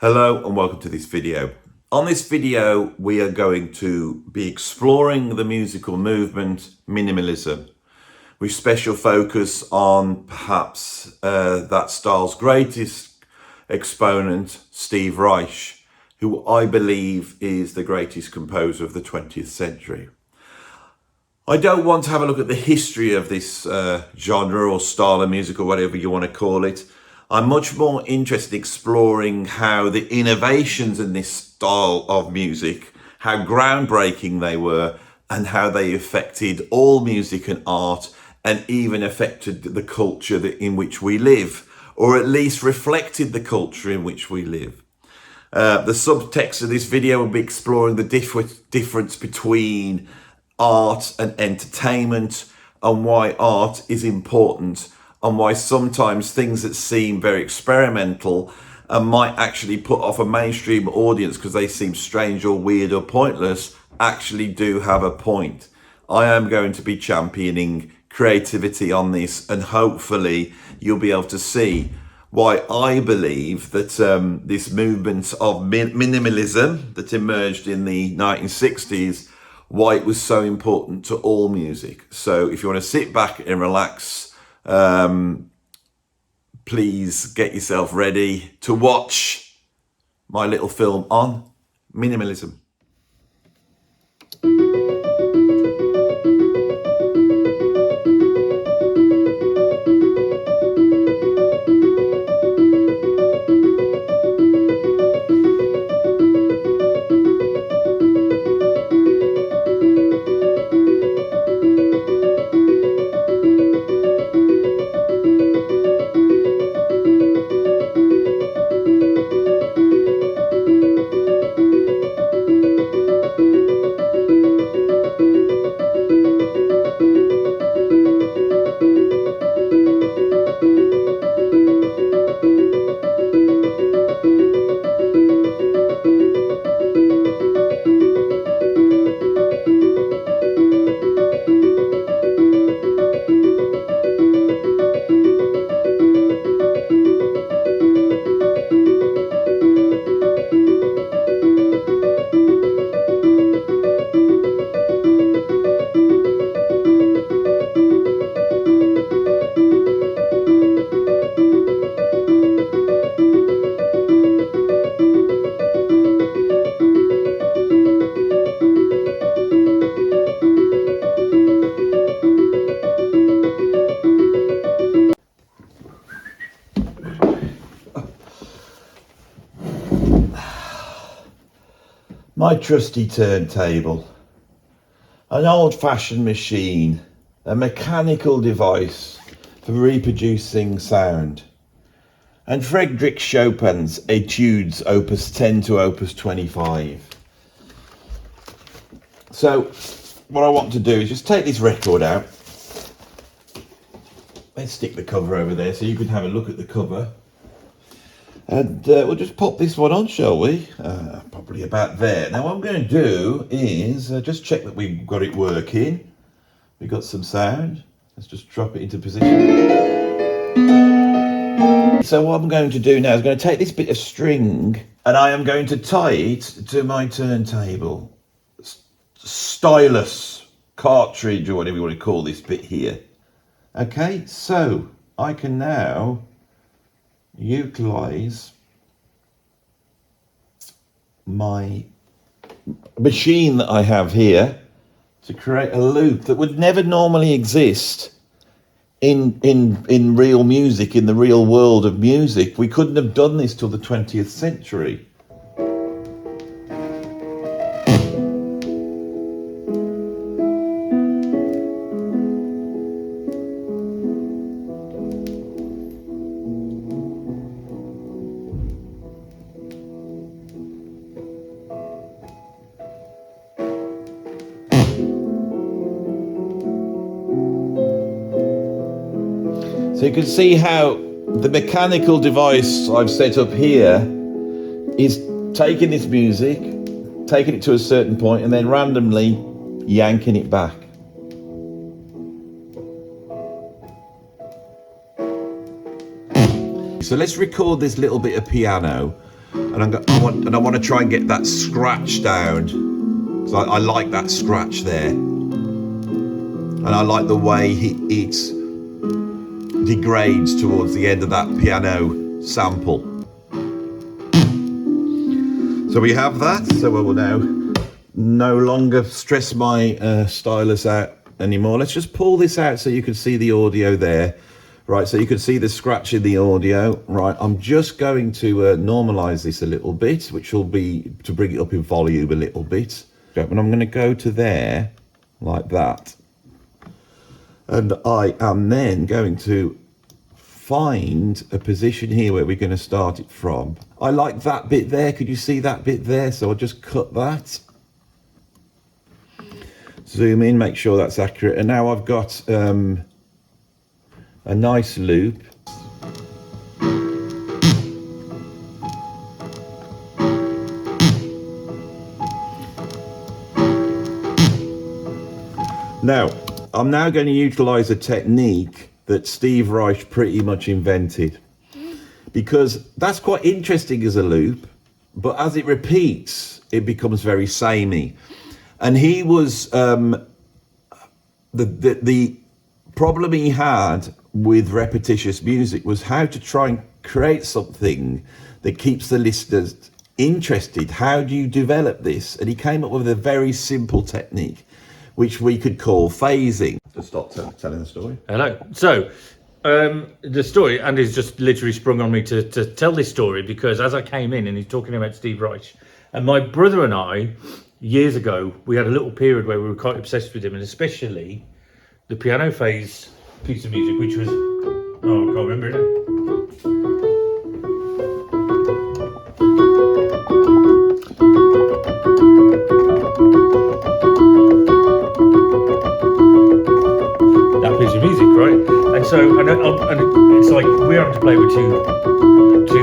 Hello and welcome to this video. On this video, we are going to be exploring the musical movement minimalism, with special focus on perhaps that style's greatest exponent, Steve Reich, who I believe is the greatest composer of the 20th century. I don't want to have a look at the history of this genre or style of music or whatever you want to call it. I'm much more interested in exploring how the innovations in this style of music, how groundbreaking they were, and how they affected all music and art, and even affected the culture in which we live, or at least reflected the culture in which we live. The subtext of this video will be exploring the difference between art and entertainment, and why art is important, and why sometimes things that seem very experimental and might actually put off a mainstream audience because they seem strange or weird or pointless actually do have a point. I am going to be championing creativity on this, and hopefully you'll be able to see why I believe that this movement of minimalism that emerged in the 1960s, why it was so important to all music. So if you want to sit back and relax, please get yourself ready to watch my little film on minimalism. My trusty turntable, an old-fashioned machine, a mechanical device for reproducing sound, and Frédéric Chopin's Etudes Opus 10 to Opus 25. So what I want to do is just take this record out. Let's stick the cover over there so you can have a look at the cover. And we'll just pop this one on, shall we? Probably about there. Now what I'm going to do is just check that we've got it working. We've got some sound. Let's just drop it into position. So what I'm going to do now is I'm going to take this bit of string and I am going to tie it to my turntable. Stylus, cartridge, or whatever you want to call this bit here. Okay, so I can now utilize my machine that I have here to create a loop that would never normally exist in real music, in the real world of music. We couldn't have done this till the 20th century. So you can see how the mechanical device I've set up here is taking this music, taking it to a certain point, and then randomly yanking it back. So let's record this little bit of piano And I want to try and get that scratch down. So I like that scratch there. And I like the way it degrades towards the end of that piano sample. So we have that. So I will now no longer stress my stylus out anymore. Let's just pull this out so you can see the audio there. Right, so you can see the scratch in the audio. Right, I'm just going to normalize this a little bit, which will be to bring it up in volume a little bit. And I'm going to go to there, like that. And I am then going to find a position here where we're going to start it from. I like that bit there. Could you see that bit there? So I'll just cut that. Zoom in, make sure that's accurate. And now I've got a nice loop. Now, I'm now going to utilize a technique that Steve Reich pretty much invented, because that's quite interesting as a loop, but as it repeats, it becomes very samey. And he was, the problem he had with repetitious music was how to try and create something that keeps the listeners interested. How do you develop this? And he came up with a very simple technique, which we could call phasing. To stop telling the story. Hello. So, the story, Andy's just literally sprung on me to tell this story, because as I came in and he's talking about Steve Reich, and my brother and I, years ago, we had a little period where we were quite obsessed with him, and especially the piano phase piece of music, which was, oh, I can't remember it now. That piece of music, right? And so, and it's like we're having to play with two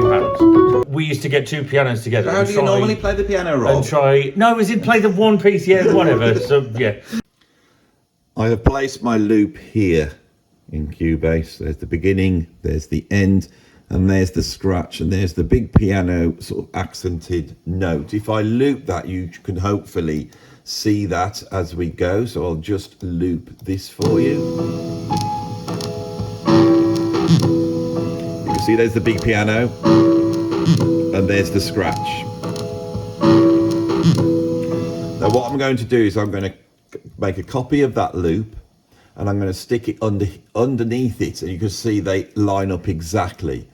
hands. We used to get two pianos together. How do you normally play the piano, Rob? And try, no, as in play the one piece, yeah, whatever. So, yeah. I have placed my loop here in Cubase. There's the beginning, there's the end, and there's the scratch, and there's the big piano sort of accented note. If I loop that, you can hopefully see that as we go. So I'll just loop this for you. You can see there's the big piano, and there's the scratch. Now what I'm going to do is I'm going to make a copy of that loop, and I'm going to stick it underneath it, and you can see they line up exactly.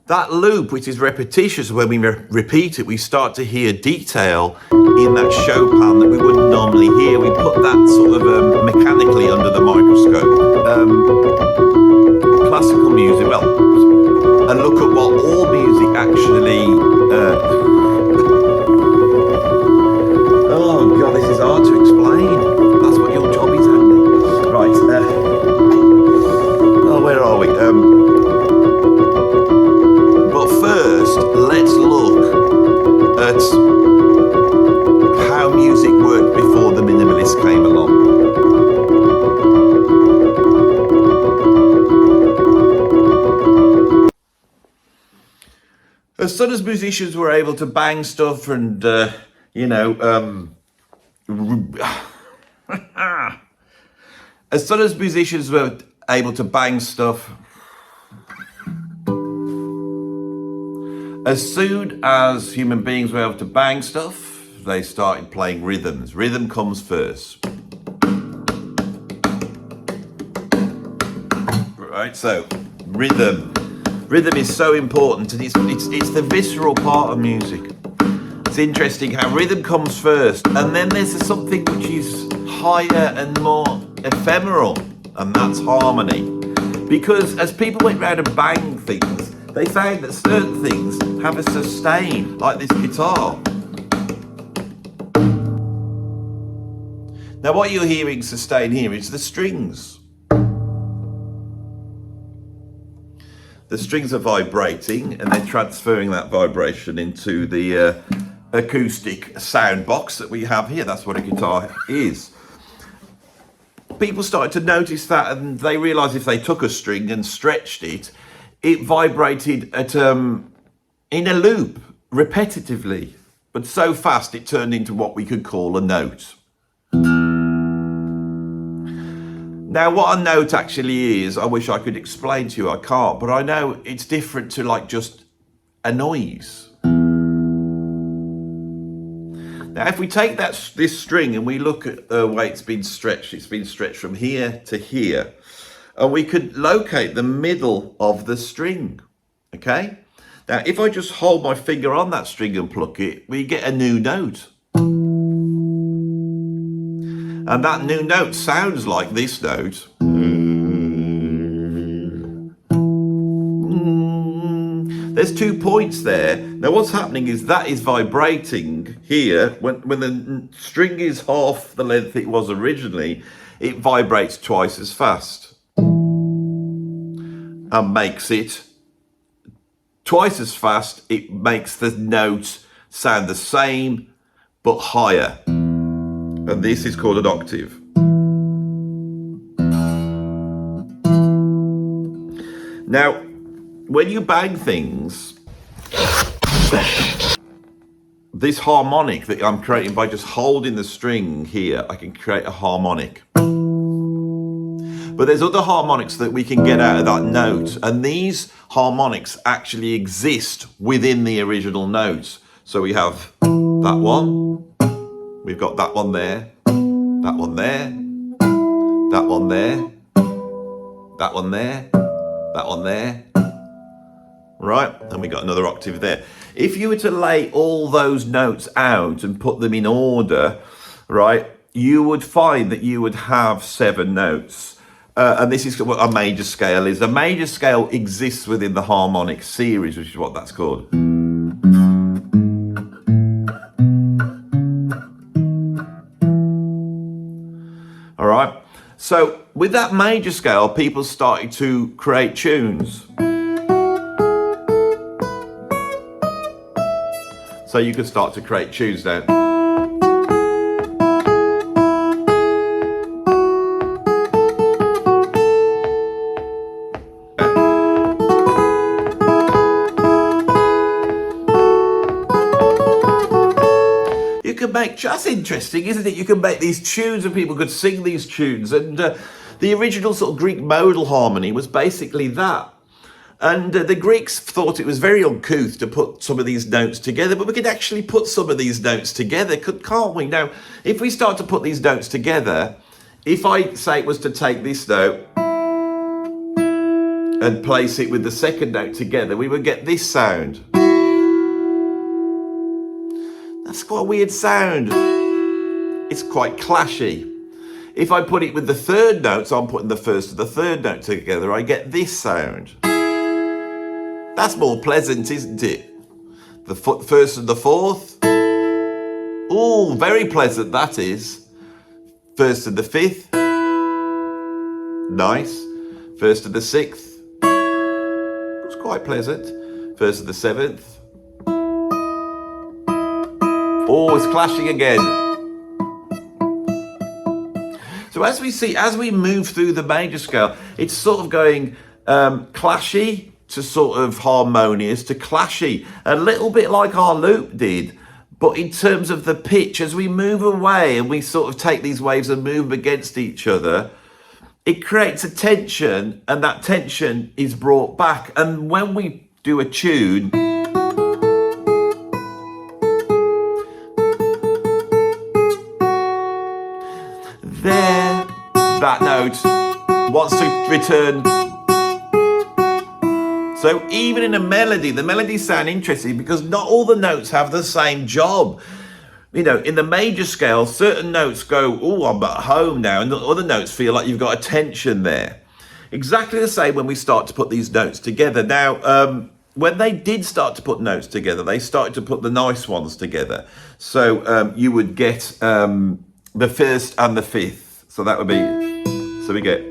That loop, which is repetitious, when we repeat it, we start to hear detail in that Chopin that we wouldn't normally hear. We put that sort of mechanically under the microscope. Classical music, well, and look at what all music actually... oh God, this is hard to explain. That's what your job is, Andy. Right, oh, where are we? But first, let's look at how music worked before the Minimalists came along. As soon as musicians were able to bang stuff and, as soon as musicians were able to bang stuff, as soon as human beings were able to bang stuff, they started playing rhythms. Rhythm comes first. Right, so rhythm. Rhythm is so important, and it's the visceral part of music. It's interesting how rhythm comes first, and then there's something which is higher and more ephemeral, and that's harmony. Because as people went round and banged things, they found that certain things have a sustain, like this guitar. Now what you're hearing sustain here is the strings. The strings are vibrating, and they're transferring that vibration into the acoustic sound box that we have here. That's what a guitar is. People started to notice that, and they realised if they took a string and stretched it, it vibrated at in a loop. repetitively, but so fast it turned into what we could call a note. Now, what a note actually is, I wish I could explain to you, I can't, but I know it's different to like just a noise. Now, if we take this string and we look at the way it's been stretched from here to here, and we could locate the middle of the string, okay? Now, if I just hold my finger on that string and pluck it, we get a new note. And that new note sounds like this note. There's 2 points there. Now what's happening is that is vibrating here. When the string is half the length it was originally, it vibrates twice as fast. And makes it twice as fast. It makes the note sound the same, but higher. And this is called an octave. Now, when you bang things, this harmonic that I'm creating by just holding the string here, I can create a harmonic. But there's other harmonics that we can get out of that note, and these harmonics actually exist within the original note. So we have that one, we've got that one there, that one there, that one there, that one there, that one there. Right, and we got another octave there. If you were to lay all those notes out and put them in order, right, you would find that you would have 7 notes. And this is what a major scale is. A major scale exists within the harmonic series, which is what that's called. All right, so with that major scale, people started to create tunes. So you could start to create tunes now. You can make, that's interesting, isn't it? You can make these tunes and people could sing these tunes. And the original sort of Greek modal harmony was basically that. And the Greeks thought it was very uncouth to put some of these notes together, but we could actually put some of these notes together, can't we? Now, if we start to put these notes together, if I say it was to take this note and place it with the second note together, we would get this sound. That's quite a weird sound. It's quite clashy. If I put it with the third note, so I'm putting the first and the third note together, I get this sound. That's more pleasant, isn't it? The first and the fourth. Oh, very pleasant that is. First and the fifth. Nice. First and the sixth. It's quite pleasant. First and the seventh. Oh, it's clashing again. So as we move through the major scale, it's sort of going clashy to sort of harmonious to clashy, a little bit like our loop did, but in terms of the pitch, as we move away and we sort of take these waves and move them against each other, it creates a tension, and that tension is brought back. And when we do a tune, there, that note wants to return. So even in a melody, the melodies sound interesting because not all the notes have the same job. You know, in the major scale, certain notes go, oh, I'm at home now, and the other notes feel like you've got a tension there. Exactly the same when we start to put these notes together. Now, when they did start to put notes together, they started to put the nice ones together. So you would get the first and the fifth. So that would be, so we get.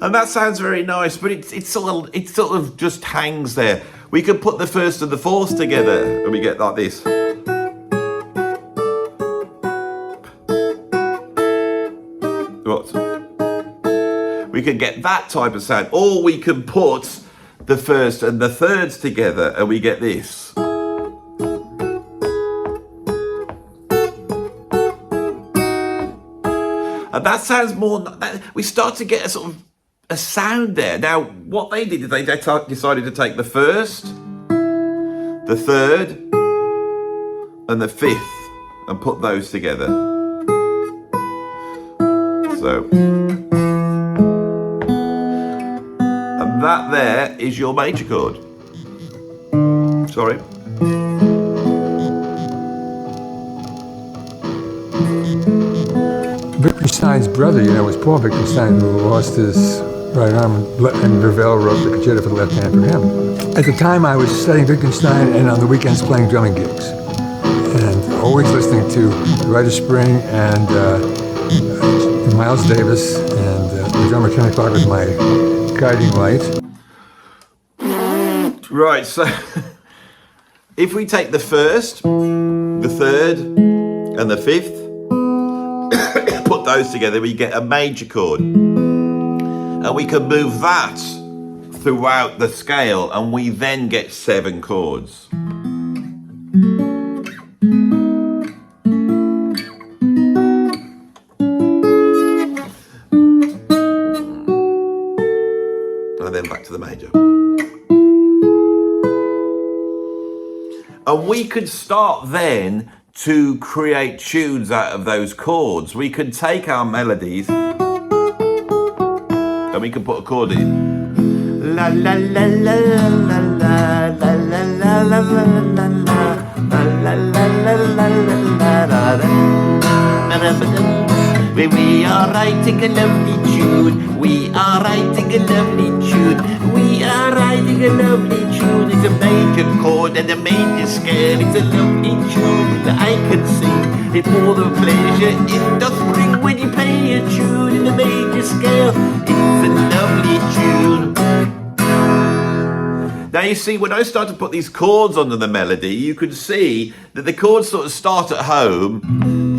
And that sounds very nice, but it sort of just hangs there. We could put the first and the fourth together, and we get like this. What? We can get that type of sound, or we can put the first and the thirds together and we get this. And that sounds more, we start to get a sort of a sound there. Now, what they did is they decided to take the first, the third, and the fifth and put those together. So, and that there is your major chord. Sorry. Wittgenstein's brother, was Paul Wittgenstein, who lost his right arm, and Ravel wrote the concerto for the left hand for him. At the time, I was studying Wittgenstein and on the weekends playing drumming gigs, and always listening to Rite of Spring and Miles Davis, and the drummer Kenny Clark was my guiding light. Right, so if we take the first, the third, and the fifth, put those together, we get a major chord. And we can move that throughout the scale, and we then get 7 chords. And then back to the major. And we could start then to create tunes out of those chords. We could take our melodies and we can put a chord in. La la la la la la la la la la la la la la. We are writing a lovely tune. We are writing a lovely tune. We are writing a lovely tune. It's a major chord and a major scale. It's a lovely tune that I can sing. It's more than pleasure it does bring when you play a tune in a major scale. It's a lovely tune. Now you see, when I start to put these chords under the melody, you can see that the chords sort of start at home.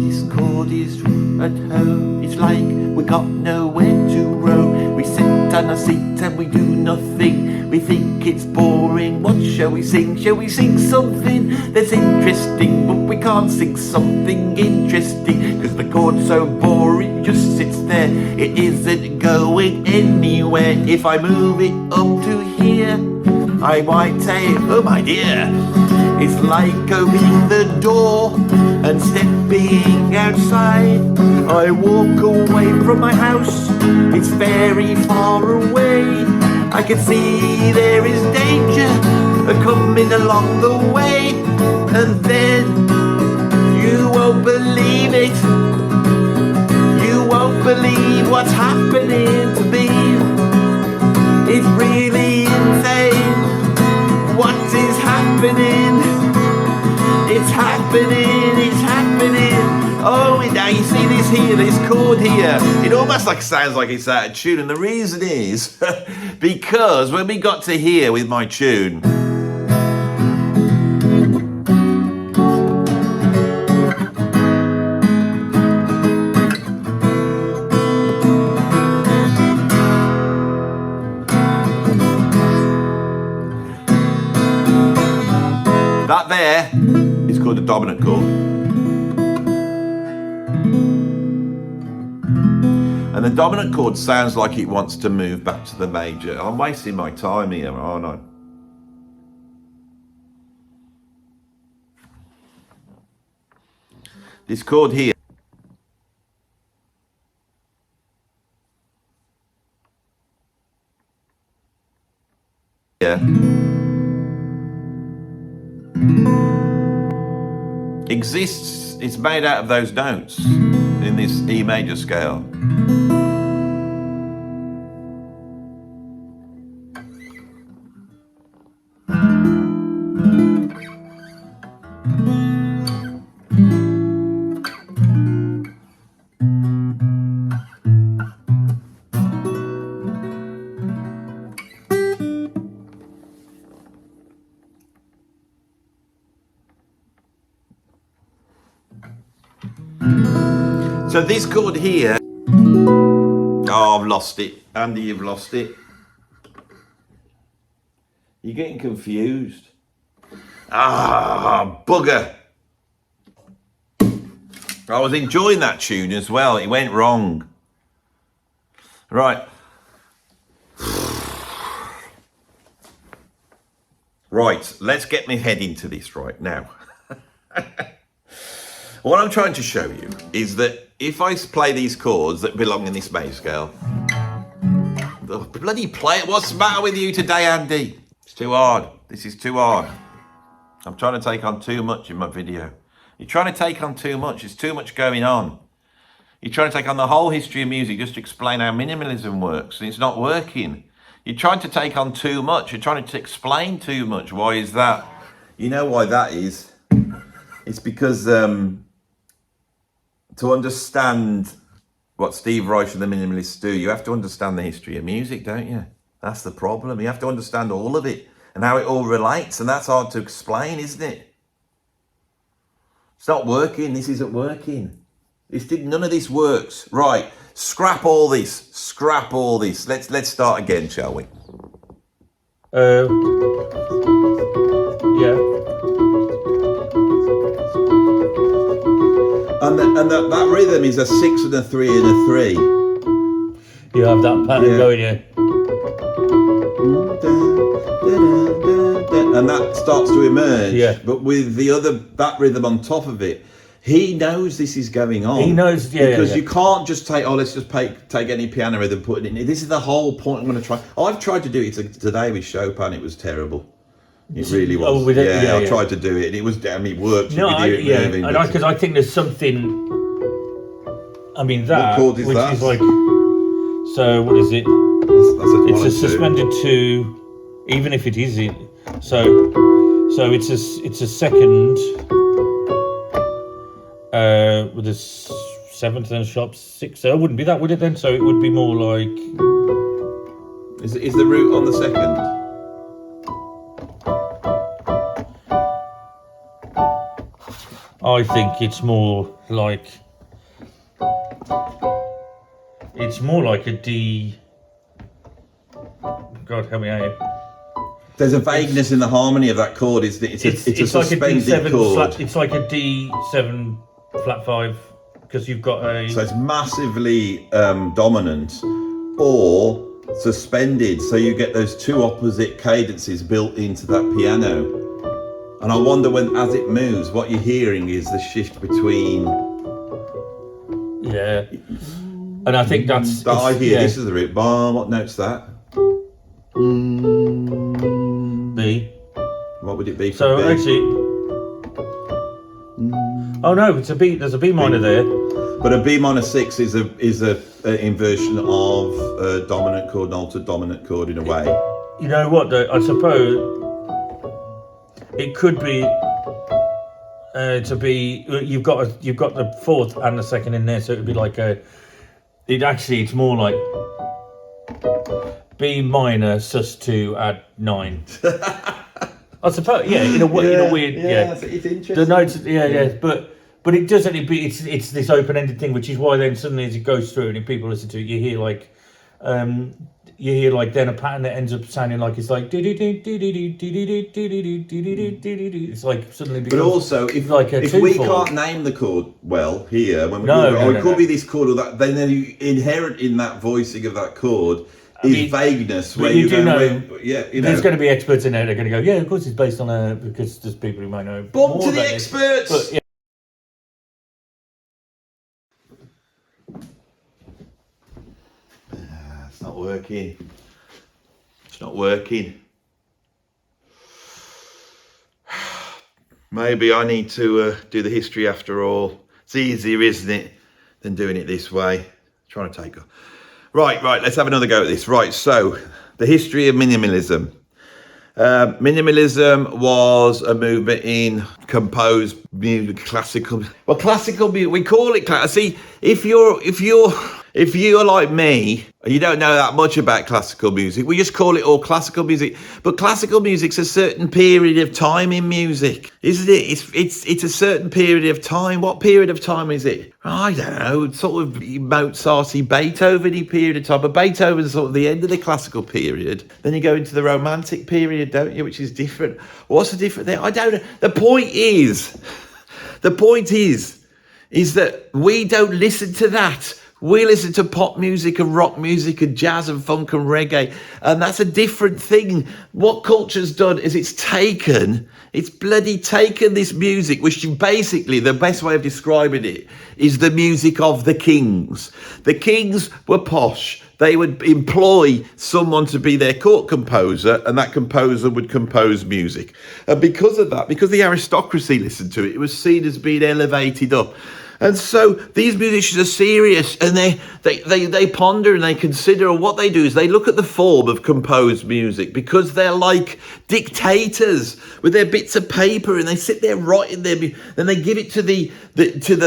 This chord is at home. It's like we got nowhere to roam. We sit on a seat and we do nothing. We think it's boring. What shall we sing? Shall we sing something that's interesting? But we can't sing something interesting because the chord's so boring, it just sits there. It isn't going anywhere. If I move it up to here, I might say, oh my dear, it's like opening the door and stepping outside. I walk away from my house, it's very far away. I can see there is danger coming along the way. And then you won't believe it. You won't believe what's happening to me. It's really insane. What is happening? It's happening, it's happening. Oh, now you see this here, this chord here. It almost sounds like it's out of tune. And the reason is because when we got to here with my tune, that there is called the dominant chord. And the dominant chord sounds like it wants to move back to the major. I'm wasting my time here, aren't I? This chord here exists, it's made out of those notes in this E major scale. So this chord here Oh, I've lost it. Andy, you've lost it. You're getting confused. Ah, bugger. I was enjoying that tune as well. It went wrong. Right. Right, let's get my head into this right now. What I'm trying to show you is that if I play these chords that belong in this bass scale, the bloody play it. What's the matter with you today, Andy? It's too hard. This is too hard. I'm trying to take on too much in my video. You're trying to take on too much. There's too much going on. You're trying to take on the whole history of music just to explain how minimalism works, and it's not working. You're trying to take on too much. You're trying to explain too much. Why is that? You know why that is? It's because to understand what Steve Reich and the Minimalists do, you have to understand the history of music, don't you? That's the problem. You have to understand all of it and how it all relates, and that's hard to explain, isn't it? It's not working. This isn't working. None of this works. Right. Scrap all this. Scrap all this. Let's start again, shall we? Yeah. And that rhythm is a 6 and a 3 and a 3. You have that pattern going, yeah. And that starts to emerge. Yeah. But with that rhythm on top of it, he knows this is going on. He knows, yeah. Because you can't just let's just take any piano rhythm, put it in. This is the whole point I'm going to try. I've tried to do it today with Chopin. It was terrible. It really was. Oh, with it? Yeah, I tried to do it. And it was, it worked. No, because I think there's something. I mean, that. What chord is which that? is like. So, what is it? It's a suspended 2, even if it is it. So it's a second. With a 7th and a sharp 6. So it wouldn't be that, would it then? So it would be more like. Is the root on the second? I think it's more like. It's more like a D. God help me out. There's a vagueness in the harmony of that chord. It's a suspended like a D7 chord. It's like a D7 flat 5 because you've got a. So it's massively dominant or suspended. So you get those two opposite cadences built into that piano. And I wonder as it moves, what you're hearing is the shift between. Yeah. And I think that's. I hear this is the root. What note's that? B. What would it be for So B? actually. Oh no, it's a B. There's a B minor there. But a B minor 6 is a inversion of a dominant chord, an altered dominant chord in a way. You know what? Though I suppose it could be to be. You've got the 4th and the 2nd in there, so it'd be like a. It's more like B minor sus2 add 9. I suppose, in a weird, It's interesting. The notes, but it does only be. It's this open-ended thing, which is why then suddenly as it goes through and if people listen to it, you hear like then a pattern that ends up sounding like it's like it's like suddenly becomes. But also, if we can't name the chord well here, when it could be this chord or that, then inherent in that voicing of that chord is vagueness. Where you do know, there's going to be experts in there that are going to go, of course it's based on because there's people who might know. Bump to the experts. But, It's not working. It's not working. Maybe I need to do the history after all. It's easier, isn't it, than doing it this way. Trying to take off. Right, let's have another go at this. Right, so the history of minimalism. Minimalism was a movement in composed music, classical. Well, classical music, we call it classical. See, if you're If you're like me, and you don't know that much about classical music, we just call it all classical music. But classical music's a certain period of time in music, isn't it? It's a certain period of time. What period of time is it? I don't know, sort of Mozart-y, Beethoven-y period of time. But Beethoven's sort of the end of the classical period. Then you go into the romantic period, don't you? Which is different. What's the difference there? I don't know. The point is that we don't listen to that. We listen to pop music and rock music and jazz and funk and reggae. And that's a different thing. What culture's done is it's bloody taken this music, which basically, the best way of describing it is the music of the kings. The kings were posh. They would employ someone to be their court composer, and that composer would compose music. And because of that, because the aristocracy listened to it, it was seen as being elevated up. And so these musicians are serious, and they ponder and they consider, and what they do is they look at the form of composed music, because they're like dictators with their bits of paper, and they sit there writing then they give it to the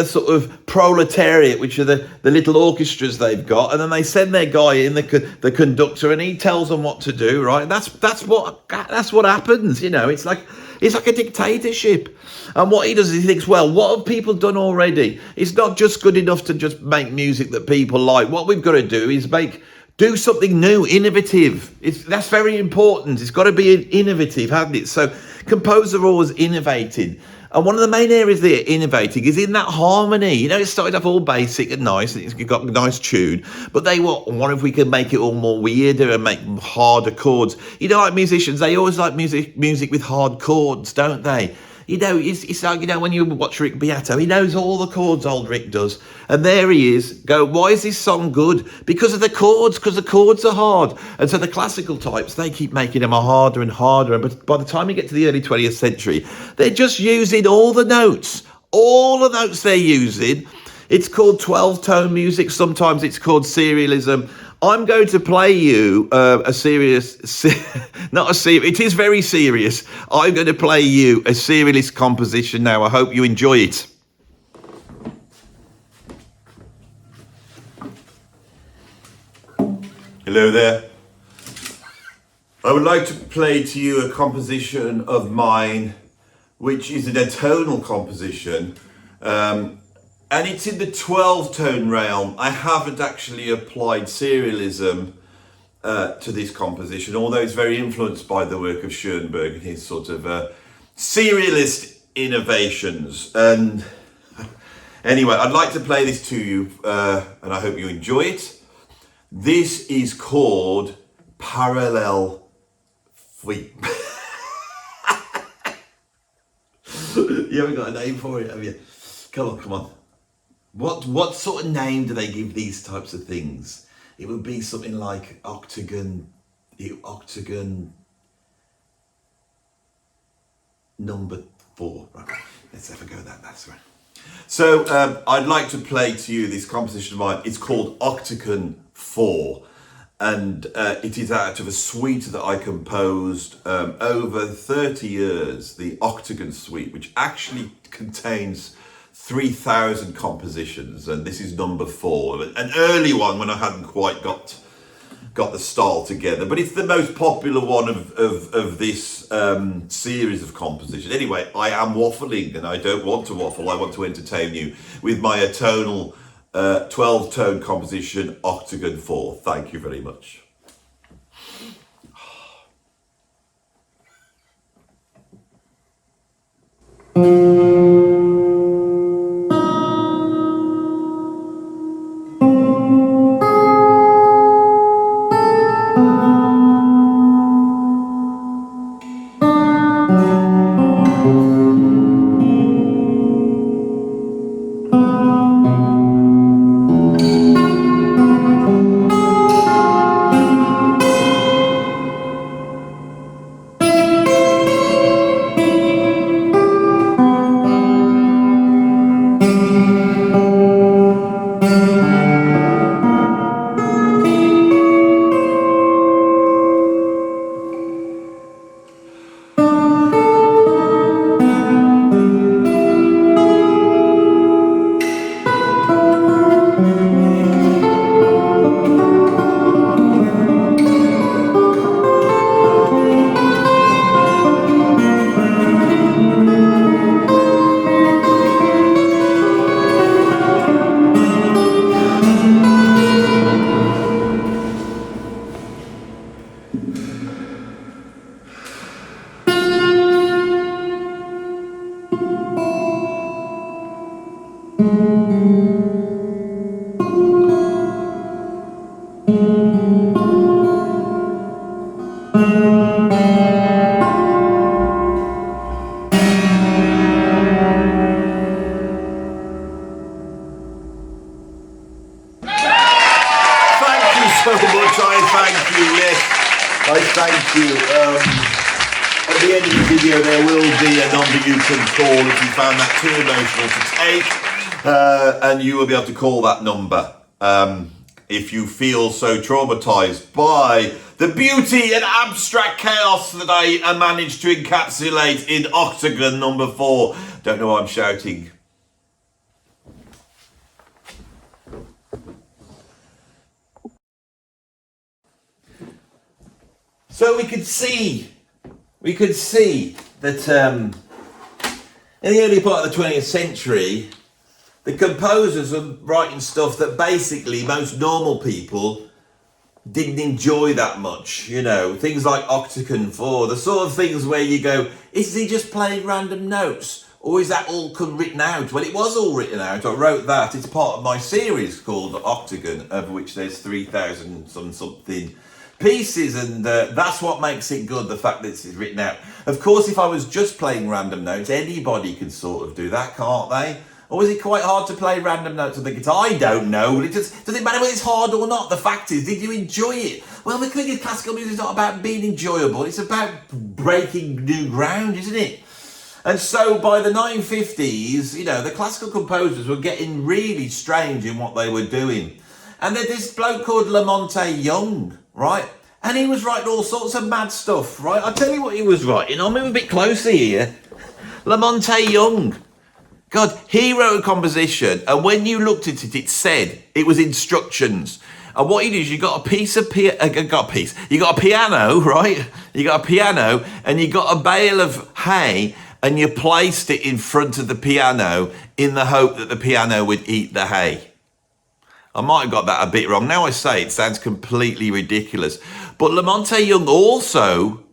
sort of proletariat, which are the little orchestras they've got, and then they send their guy in, the conductor, and he tells them what to do, right? That's what happens, you know. It's like a dictatorship. And what he does is he thinks, well, what have people done already? It's not just good enough to just make music that people like. What we've got to do is do something new, innovative. That's very important. It's got to be innovative, hasn't it? So composers are always innovating. And one of the main areas they're innovating is in that harmony. You know, it started off all basic and nice, and it's got a nice tune, but they what if we can make it all more weirder and make harder chords? You know, like musicians, they always like music with hard chords, don't they? You know, it's like, you know, when you watch Rick Beato, he knows all the chords, old Rick does. And there he is, why is this song good? Because of the chords, because the chords are hard. And so the classical types, they keep making them harder and harder. But by the time you get to the early 20th century, they're just using all the notes they're using. It's called 12-tone music. Sometimes it's called serialism. I'm going to play you it is very serious. I'm going to play you a serialist composition now. I hope you enjoy it. Hello there. I would like to play to you a composition of mine, which is an atonal composition. And it's in the 12-tone realm. I haven't actually applied serialism to this composition, although it's very influenced by the work of Schoenberg and his sort of serialist innovations. And anyway, I'd like to play this to you, and I hope you enjoy it. This is called Parallel Fleet. You haven't got a name for it, have you? Come on. What sort of name do they give these types of things? It would be something like octagon number 4. Right, let's have a go at that. That's right. So I'd like to play to you this composition of mine. It's called Octagon 4, and it is out of a suite that I composed over 30 years, the Octagon Suite, which actually contains 3,000 compositions, and this is number 4, an early one when I hadn't quite got the style together, but it's the most popular one of this series of compositions. Anyway, I am waffling, and I don't want to waffle. I want to entertain you with my atonal 12-tone composition, Octagon 4. Thank you very much. much. I thank you. Yes, I thank you. At the end of the video, there will be a number you can call if you found that too emotional to take, and you will be able to call that number if you feel so traumatized by the beauty and abstract chaos that I managed to encapsulate in Octagon number 4. Don't know why I'm shouting. So we could see that in the early part of the 20th century, the composers were writing stuff that basically most normal people didn't enjoy that much. You know, things like Octagon 4, the sort of things where you go, is he just playing random notes? Or is that all written out? Well, it was all written out. I wrote that. It's part of my series called Octagon, of which there's 3,000 something pieces, and that's what makes it good, the fact that it's written out. Of course, if I was just playing random notes, anybody can sort of do that, can't they? Or is it quite hard to play random notes on the guitar? I don't know. Does it matter whether it's hard or not? The fact is, did you enjoy it? Well, the thing is, classical music is not about being enjoyable. It's about breaking new ground, isn't it? And so by the 1950s, you know, the classical composers were getting really strange in what they were doing. And there's this bloke called Lamonte Young, right? And he was writing all sorts of mad stuff, right? I'll tell you what he was writing. I'll move a bit closer here. Lamonte Young. God, he wrote a composition, and when you looked at it, it said it was instructions. And what you do is you got a you got a piano, right? You got a piano, and you got a bale of hay, and you placed it in front of the piano in the hope that the piano would eat the hay. I might have got that a bit wrong. Now I say it sounds completely ridiculous. But Lamonte Young also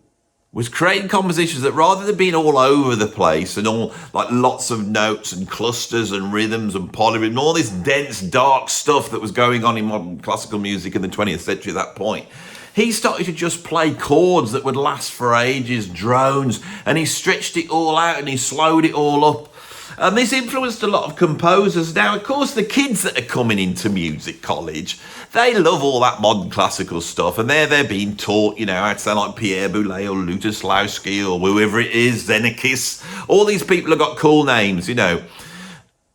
was creating compositions that, rather than being all over the place and all like lots of notes and clusters and rhythms and polyrhythm and all this dense, dark stuff that was going on in modern classical music in the 20th century at that point, he started to just play chords that would last for ages, drones, and he stretched it all out and he slowed it all up. And this influenced a lot of composers. Now, of course, the kids that are coming into music college, they love all that modern classical stuff, and they're being taught, you know, how to sound like Pierre Boulez or Lutosławski or whoever it is, Xenakis. All these people have got cool names, you know.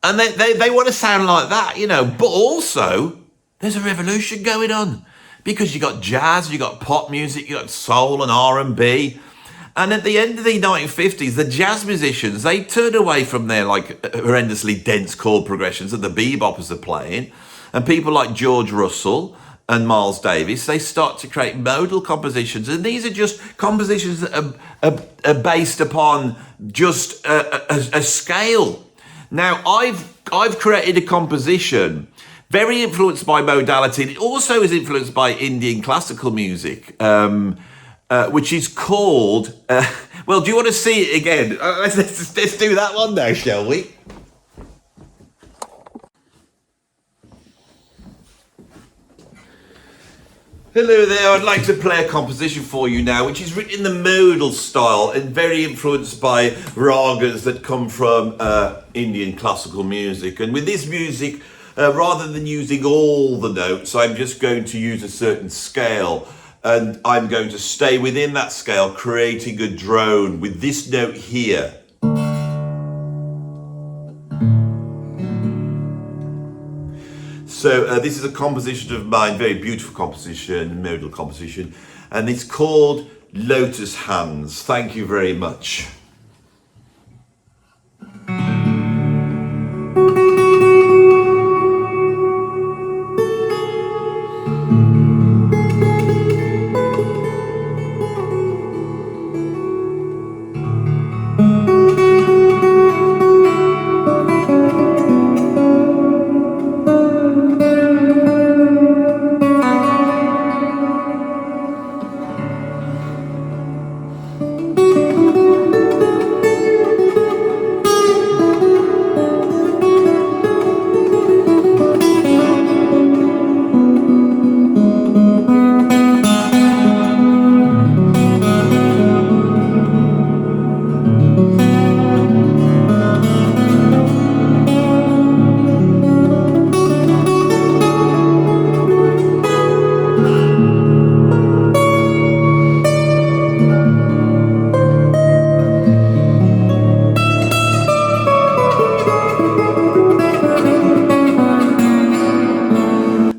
And they want to sound like that, you know. But also, there's a revolution going on, because you got jazz, you got pop music, you got soul and R&B. And at the end of the 1950s, the jazz musicians, they turned away from their like horrendously dense chord progressions that the beboppers are playing. And people like George Russell and Miles Davis, they start to create modal compositions. And these are just compositions that are based upon just a scale. Now, I've created a composition very influenced by modality. And it also is influenced by Indian classical music. Which is called, well, do you want to see it again? Let's do that one now, shall we? Hello there, I'd like to play a composition for you now, which is written in the modal style and very influenced by ragas that come from Indian classical music. And with this music, rather than using all the notes, I'm just going to use a certain scale. And I'm going to stay within that scale, creating a drone with this note here. So this is a composition of mine, very beautiful composition, modal composition, and it's called Lotus Hands. Thank you very much.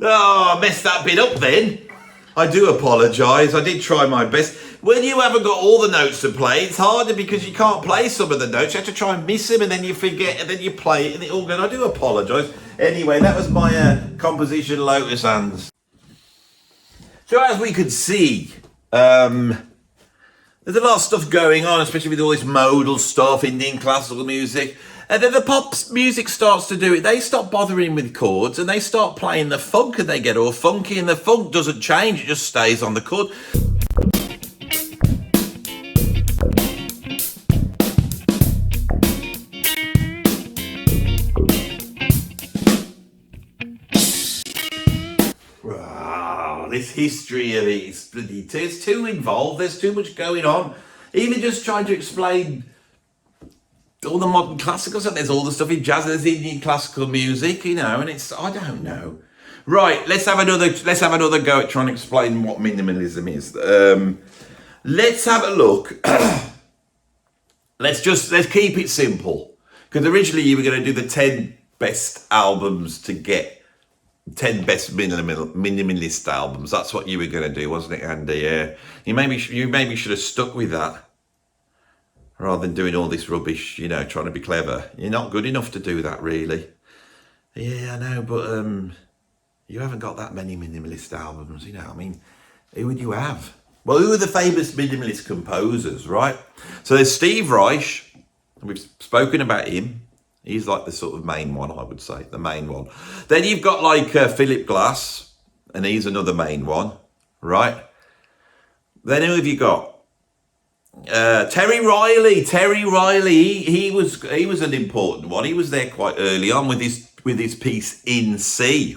Oh, I messed that bit up then. I do apologise. I did try my best. When you haven't got all the notes to play, it's harder because you can't play some of the notes. You have to try and miss them, and then you forget, and then you play it, and it all goes. I do apologise. Anyway, that was my composition, Lotus Hands. So as we could see, there's a lot of stuff going on, especially with all this modal stuff, Indian classical music. And then the pop music starts to do it. They stop bothering with chords, and they start playing the funk, and they get all funky, and the funk doesn't change, it just stays on the chord. This history of it is bloody, it's too involved, there's too much going on. Even just trying to explain all the modern classical stuff, there's all the stuff in jazz, there's Indian classical music, you know, and it's, I don't know. Right, let's have another go at trying to explain what minimalism is. Let's have a look. Let's keep it simple. Because originally you were going to do the 10 best albums to get 10 best minimalist albums. That's what you were going to do, wasn't it, Andy? Yeah. You maybe should have stuck with that rather than doing all this rubbish, you know, trying to be clever. You're not good enough to do that, really. Yeah, I know, but you haven't got that many minimalist albums, you know. I mean, who would you have? Well, who are the famous minimalist composers, right? So there's Steve Reich. We've spoken about him. He's like the sort of main one, I would say, the main one. Then you've got like Philip Glass, and he's another main one, right? Then who have you got? Terry Riley. Terry Riley, he was an important one. He was there quite early on with his piece In C.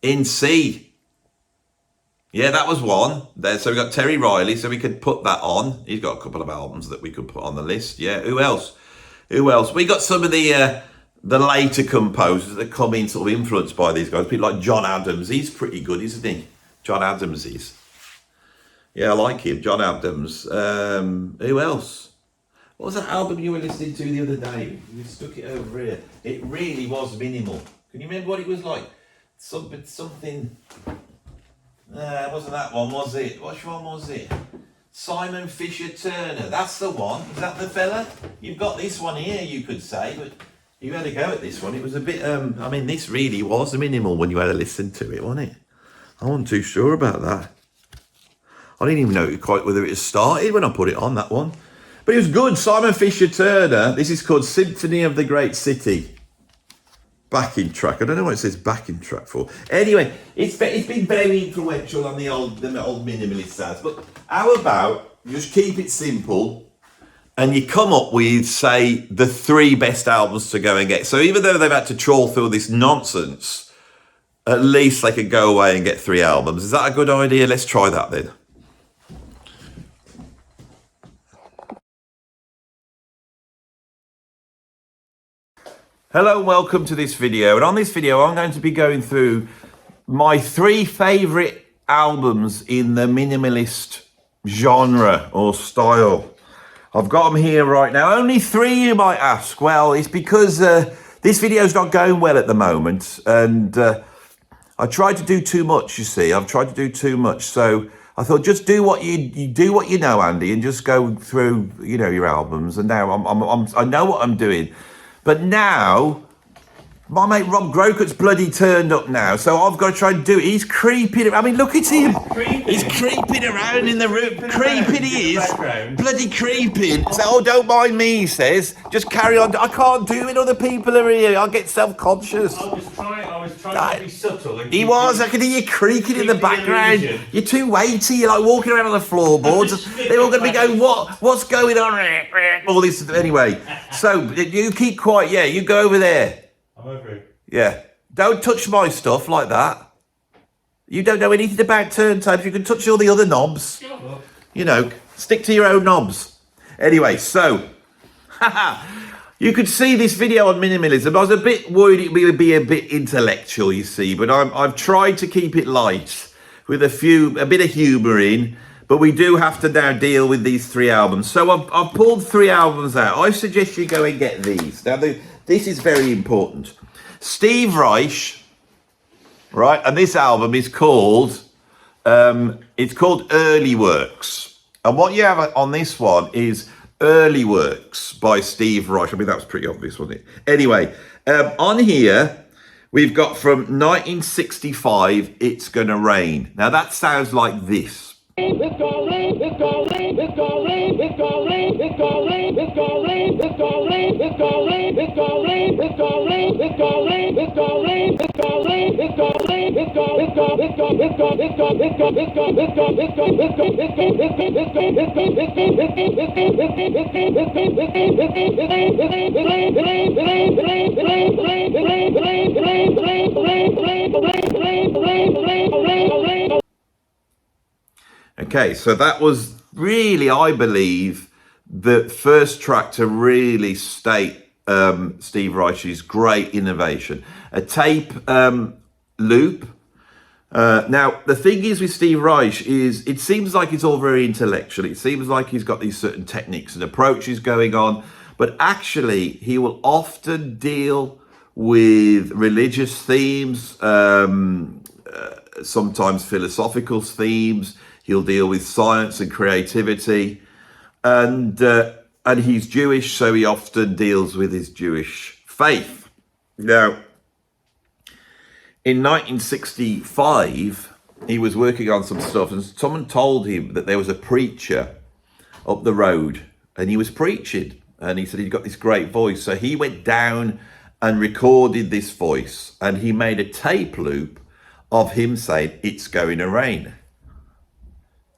In C. Yeah, that was one. There, so we got Terry Riley, so we could put that on. He's got a couple of albums that we could put on the list. Yeah, who else? Who else? We got some of the later composers that come in sort of influenced by these guys. People like John Adams. He's pretty good, isn't he? John Adams is. Yeah, I like him. John Adams. Who else? What was that album you were listening to the other day? You stuck it over here. It really was minimal. Can you remember what it was like? Something. It wasn't that one, was it? Which one was it? Simon Fisher Turner, that's the one. Is that the fella? You've got this one here, you could say, but you had a go at this one. It was a bit, I mean, this really was minimal when you had to listen to it, wasn't it? I wasn't too sure about that. I didn't even know quite whether it had started when I put it on, that one. But it was good. Simon Fisher Turner. This is called Symphony of the Great City. Backing track. I don't know what it says backing track for. Anyway, it's been very influential on the old minimalist sounds. But how about you just keep it simple and you come up with, say, the 3 best albums to go and get. So even though they've had to trawl through this nonsense, at least they could go away and get 3 albums. Is that a good idea? Let's try that then. Hello and welcome to this video, and on this video I'm going to be going through my 3 favourite albums in the minimalist genre or style. I've got them here right now. Only 3, you might ask. Well, it's because this video's not going well at the moment, and I tried to do too much, you see. I've tried to do too much, so I thought just do what you do what you know, Andy, and just go through, you know, your albums. And now I know what I'm doing. But now, my mate Rob Grocut's bloody turned up now, so I've got to try and do it. He's creeping. I mean, look at him. He's creeping around in the room. Creeping he is. Bloody creeping. So, oh, don't mind me, he says. Just carry on. I can't do it. Other people are here. I'll get self-conscious. I was trying to be subtle. He was. I could hear you creaking in the background. You're too weighty. You're like walking around on the floorboards. They're all going to be going, what's going on? All this. Anyway, so you keep quiet. Yeah, you go over there. I'm over it. Yeah. Don't touch my stuff like that. You don't know anything about turntables. You can touch all the other knobs. You know, stick to your own knobs. Anyway, so, you could see this video on minimalism. I was a bit worried it would be a bit intellectual, you see, but I've tried to keep it light with a bit of humour in, but we do have to now deal with these 3 albums. So I've pulled 3 albums out. I suggest you go and get these. Now, this is very important. Steve Reich, right? And this album is called, it's called Early Works. And what you have on this one is Early Works by Steve Reich. I mean, that was pretty obvious, wasn't it? Anyway, on here, we've got from 1965, It's Gonna Rain. Now that sounds like this. It's gonna rain, it's gonna rain, it's gonna rain, it's gonna rain, it's gonna rain, it's gonna rain, it's gonna rain, it's gonna rain, it's gonna rain, it's gonna rain, it's gonna rain, it's gonna rain, it's gonna rain, it's gonna rain, it's gonna it's gonna it's gonna it's gonna it's gonna it's gonna it's gonna it's gonna it's gonna it's gonna it's Okay, so that was really, I believe, the first track to really state Steve Reich's great innovation. A tape loop. Now, the thing is with Steve Reich is it seems like it's all very intellectual. It seems like he's got these certain techniques and approaches going on, but actually he will often deal with religious themes, sometimes philosophical themes. He'll deal with science and creativity, and he's Jewish, so he often deals with his Jewish faith. Now, in 1965, he was working on some stuff, and someone told him that there was a preacher up the road, and he was preaching, and he said he'd got this great voice, so he went down and recorded this voice, and he made a tape loop of him saying, "It's going to rain."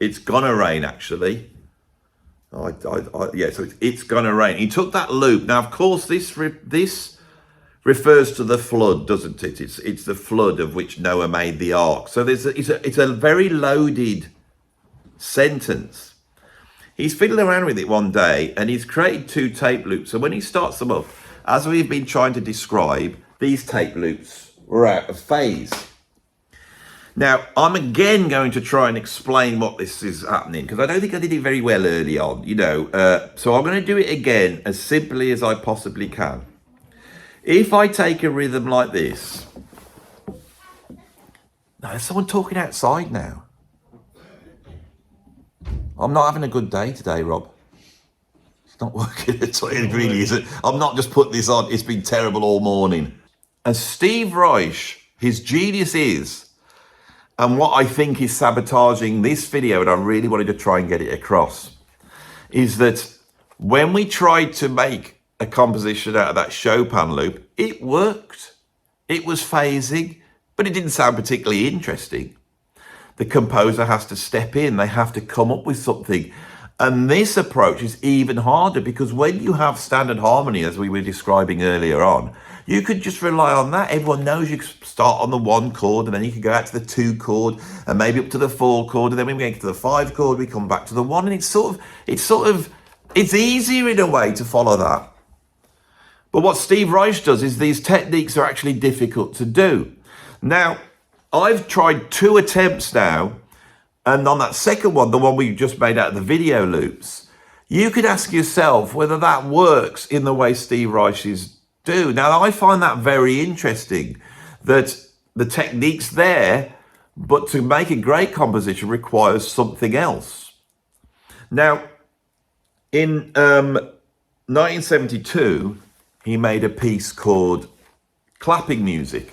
It's gonna rain, actually. Yeah, so it's gonna rain. He took that loop. Now, of course, this refers to the flood, doesn't it? It's the flood of which Noah made the ark. So it's a very loaded sentence. He's fiddling around with it one day, and he's created 2 tape loops. So when he starts them up, as we've been trying to describe, these tape loops were out of phase. Now, I'm again going to try and explain what this is happening, because I don't think I did it very well early on, you know. So I'm going to do it again as simply as I possibly can. If I take a rhythm like this... Now, there's someone talking outside now. I'm not having a good day today, Rob. It's not working at all. It really isn't. I'm not just putting this on. It's been terrible all morning. And Steve Reich, his genius is... And what I think is sabotaging this video, and I really wanted to try and get it across, is that when we tried to make a composition out of that Chopin loop, it worked. It was phasing, but it didn't sound particularly interesting. The composer has to step in. They have to come up with something. And this approach is even harder, because when you have standard harmony, as we were describing earlier on, you could just rely on that. Everyone knows you start on the 1 chord, and then you can go out to the 2 chord, and maybe up to the 4 chord, and then when we get to the 5 chord, we come back to the 1, and it's easier in a way to follow that. But what Steve Reich does is these techniques are actually difficult to do. Now, I've tried 2 attempts now, and on that second one, the one we just made out of the video loops, you could ask yourself whether that works in the way Steve Reich's do. Now, I find that very interesting, that the technique's there, but to make a great composition requires something else. Now, in 1972, he made a piece called Clapping Music.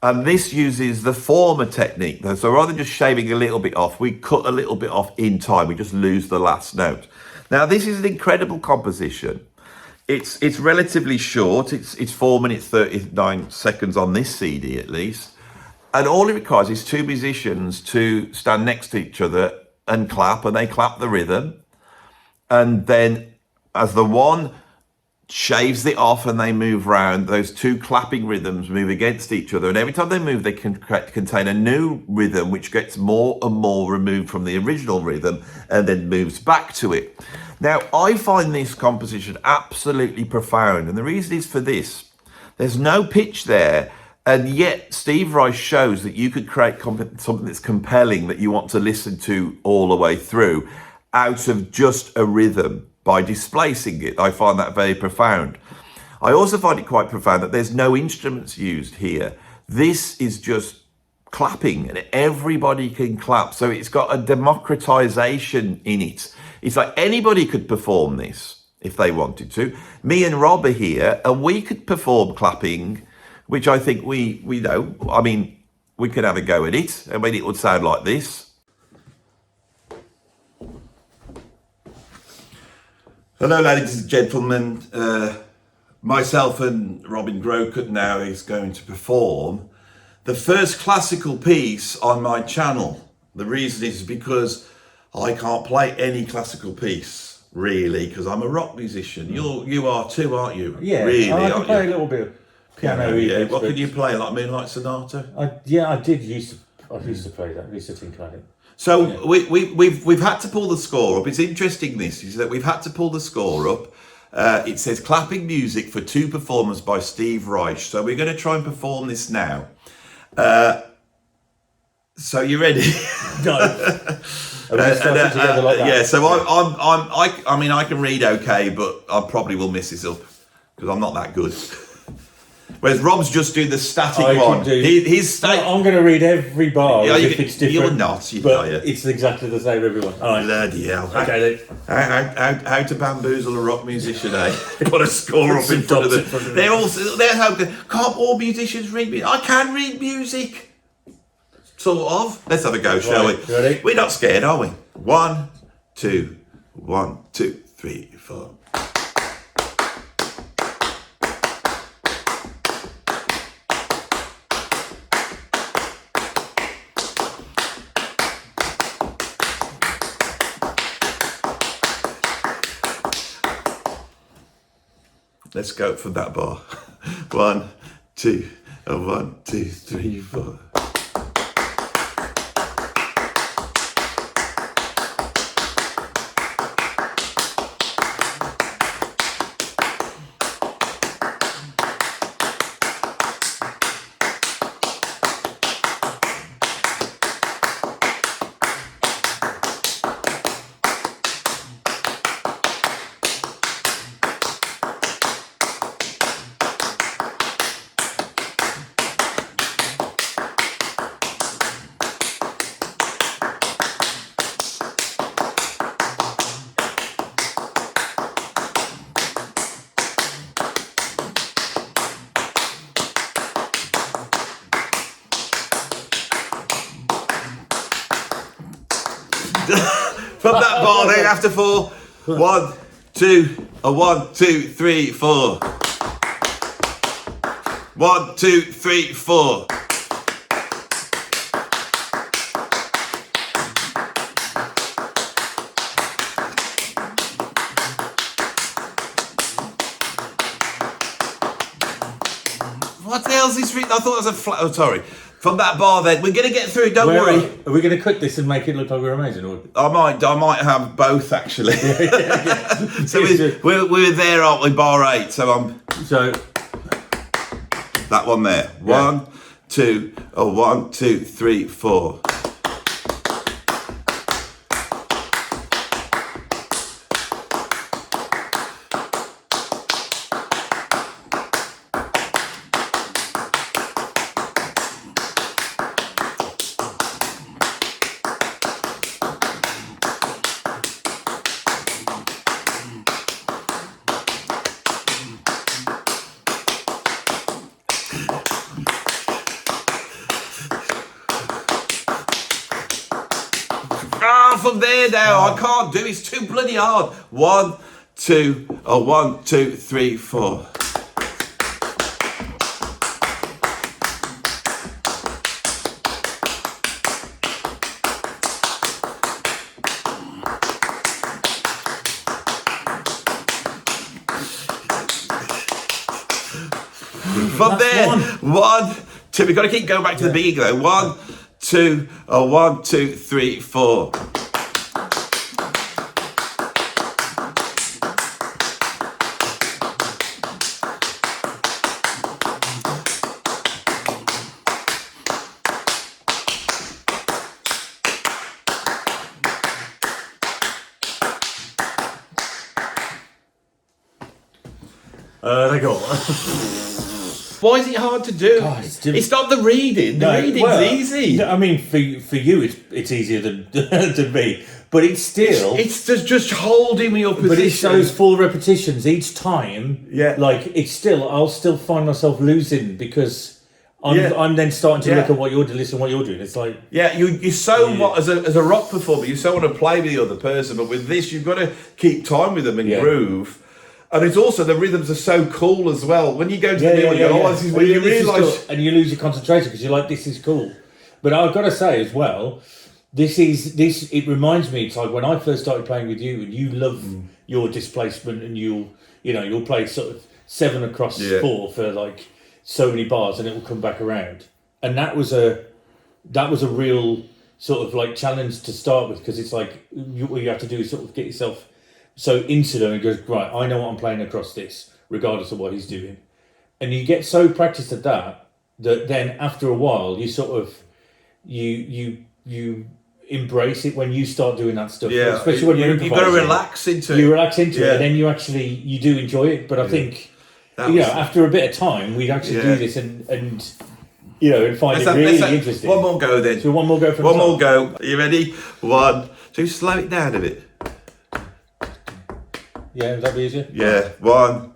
And this uses the former technique. So rather than just shaving a little bit off, we cut a little bit off in time. We just lose the last note. Now, this is an incredible composition. It's relatively short. It's 4 minutes 39 seconds on this CD at least, and all it requires is 2 musicians to stand next to each other and clap, and they clap the rhythm, and then as the one shaves it off and they move round, those 2 clapping rhythms move against each other, and every time they move, they can contain a new rhythm which gets more and more removed from the original rhythm and then moves back to it. Now, I find this composition absolutely profound, and the reason is for this. There's no pitch there, and yet Steve Reich shows that you could create something that's compelling, that you want to listen to all the way through, out of just a rhythm by displacing it. I find that very profound. I also find it quite profound that there's no instruments used here. This is just clapping, and everybody can clap. So it's got a democratization in it. It's like anybody could perform this if they wanted to. Me and Rob are here, and we could perform clapping, which I think we know. I mean, we could have a go at it. I mean, it would sound like this. Hello, ladies and gentlemen. Myself and Robin Grocott now is going to perform the first classical piece on my channel. The reason is because I can't play any classical piece, really, because I'm a rock musician. You are too, aren't you? Yeah, really, I can aren't play you? a little bit of piano. Yeah. What can you play, like Moonlight Sonata? I used to play that. I used to think about it. So yeah. we've had to pull the score up. It's interesting, this is that we've had to pull the score up. It says clapping music for 2 performers by Steve Reich. So we're going to try and perform this now. So you ready? No. Yeah. So I mean, I can read okay, but I probably will mess this up because I'm not that good. Whereas Rob's just doing the static one. His I'm going to read every bar as if it's different. You're not, but it's exactly the same, everyone. All right. Bloody hell. Okay, how to bamboozle a rock musician, eh? Put a score up in front of them. They're how good. Can't all musicians read music? I can read music. Sort of. Let's have a go, shall we? Ready? We're not scared, are we? 1, 2, 1, 2, 3, 4. Let's go from that bar. 1, 2, 1, 2, 3, 4. From that bar there after 4. 1, 2, 1, 2, 3, 4. 1, 2, 3, 4. What the hell's this written? I thought it was a flat. Oh, sorry. From that bar then, we're going to get through, don't worry. Are we going to cut this and make it look like we're amazing? Or? I might have both, actually. So we're there, aren't we, bar 8, so that one there. Yeah. 1, 2, 1, 2, 3, 4. From there now, I can't do it. It's too bloody hard. 1, 2, 1, 2, 3, 4. From there, 1, 2. We've got to keep going back to the beginning though. 1, 2, 1, 2, 3, 4. They go. Why is it hard to do? God, it's not the reading. The reading's easy. I mean, for you, it's easier than than me. But it's still... It's just holding me up. But it's those 4 repetitions each time. Yeah. Like, I'll still find myself losing because I'm then starting to look at what you're doing, listen to what you're doing. It's like... Yeah, you're so... As a rock performer, you so want to play with the other person, but with this, you've got to keep time with them and groove. And it's also, the rhythms are so cool as well. When you go to the middle, this is when you realise... And you lose your concentration because you're like, this is cool. But I've got to say as well... It reminds me, it's like when I first started playing with you, and you love your displacement, and you'll play sort of 7 across 4 for like so many bars, and it will come back around. And that was a real sort of like challenge to start with, because it's like what you have to do is sort of get yourself so into them and go, right, I know what I'm playing across this, regardless of what he's doing. And you get so practiced at that then after a while you sort of you embrace it when you start doing that stuff. Yeah, especially when you've got to relax into it. You relax into it, and then you do enjoy it. But I think after a bit of time, we'd actually do this and find it really interesting. One more go then. So one more go from One more go. Are you ready? 1, 2, slow it down a bit. Yeah, would that be easier? Yeah, 1,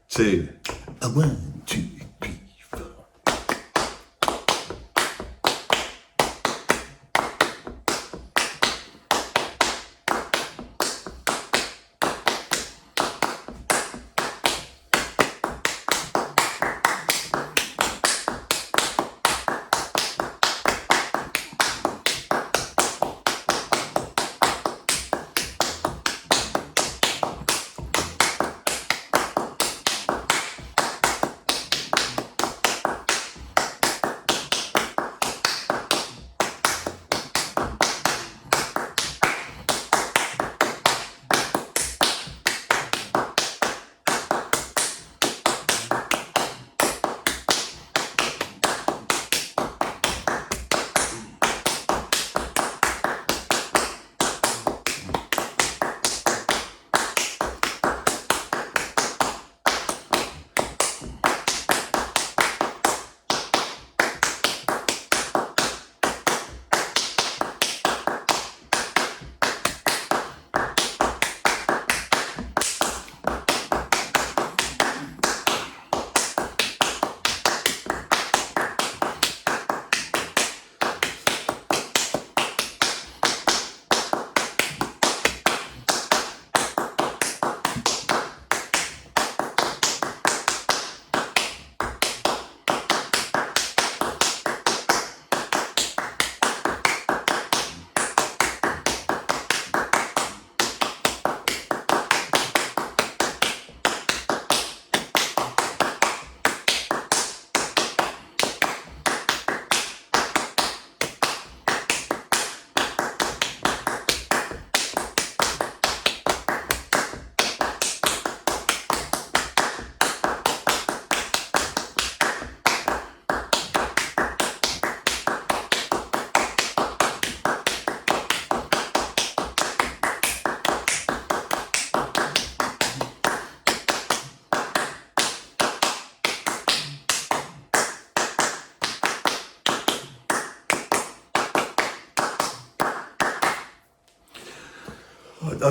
2. 1, 2.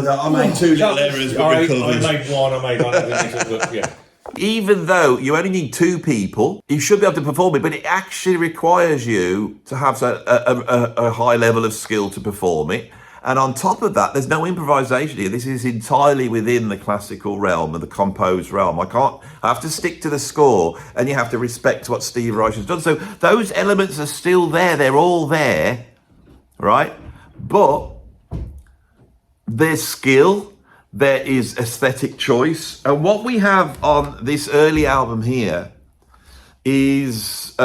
I made 2 little errors, but recovered. I made 1. I made one. Yeah. Even though you only need 2 people, you should be able to perform it, but it actually requires you to have a high level of skill to perform it. And on top of that, there's no improvisation here. This is entirely within the classical realm and the composed realm. I have to stick to the score, and you have to respect what Steve Reich has done. So those elements are still there. They're all there, right? But there's skill, there is aesthetic choice. And what we have on this early album here is